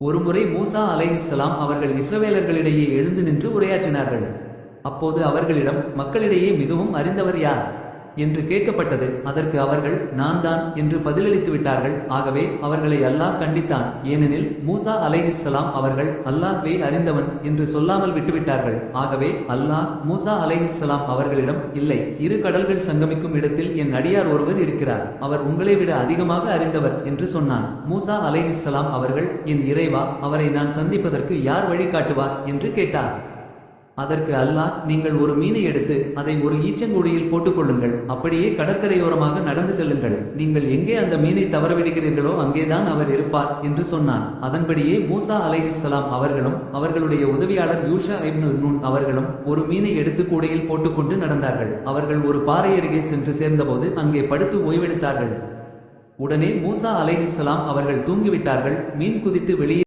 ஒருமுறை மூசா அலைஹிஸ்ஸலாம் அவர்கள் இஸ்ரவேலர்களிடையே எழுந்து நின்று உரையாற்றினார்கள். அப்போது அவர்களிடம், மக்களிடையே மிகவும் அறிந்தவர் யார் என்று கேட்கப்பட்டது. அதற்கு அவர்கள், நான் தான் என்று பதிலளித்து விட்டார்கள். ஆகவே அவர்களை அல்லாஹ் கண்டித்தான். ஏனெனில் மூசா அலைஹிஸ்ஸலாம் அவர்கள் அல்லாஹ்வே அறிந்தவன் என்று சொல்லாமல் விட்டுவிட்டார்கள். ஆகவே அல்லாஹ் மூசா அலைஹிஸ்ஸலாம் அவர்களிடம், இல்லை, இரு கடல்கள் சங்கமிக்கும் இடத்தில் என் அடியார் ஒருவர் இருக்கிறார், அவர் உங்களை விட அதிகமாக அறிந்தவர் என்று சொன்னான். மூசா அலைஹிஸ்ஸலாம் அவர்கள், என் இறைவா, அவரை நான் சந்திப்பதற்கு யார் வழிகாட்டுவார் என்று கேட்டார். அதற்கு அல்லாஹ், நீங்கள் ஒரு மீனை எடுத்து அதை ஒரு ஈச்சங்குடியில் போட்டுக்கொள்ளுங்கள், அப்படியே கடற்கரையோரமாக நடந்து செல்லுங்கள், நீங்கள் எங்கே அந்த மீனை தவறவிடுகிறீர்களோ அங்கேதான் அவர் இருப்பார் என்று சொன்னான். அதன்படியே மூசா அலைஹிஸ்ஸலாம் அவர்களும் அவர்களுடைய உதவியாளர் யூஷா இப்னு நூன் அவர்களும் ஒரு மீனை எடுத்து கூடையில் போட்டுக்கொண்டு நடந்தார்கள். அவர்கள் ஒரு பாறை அருகே சென்று சேர்ந்தபோது அங்கே படுத்து ஓய்வெடுத்தார்கள். உடனே மூசா அலைஹிஸ்ஸலாம் அவர்கள் தூங்கிவிட்டார்கள். மீன் குதித்து வெளியே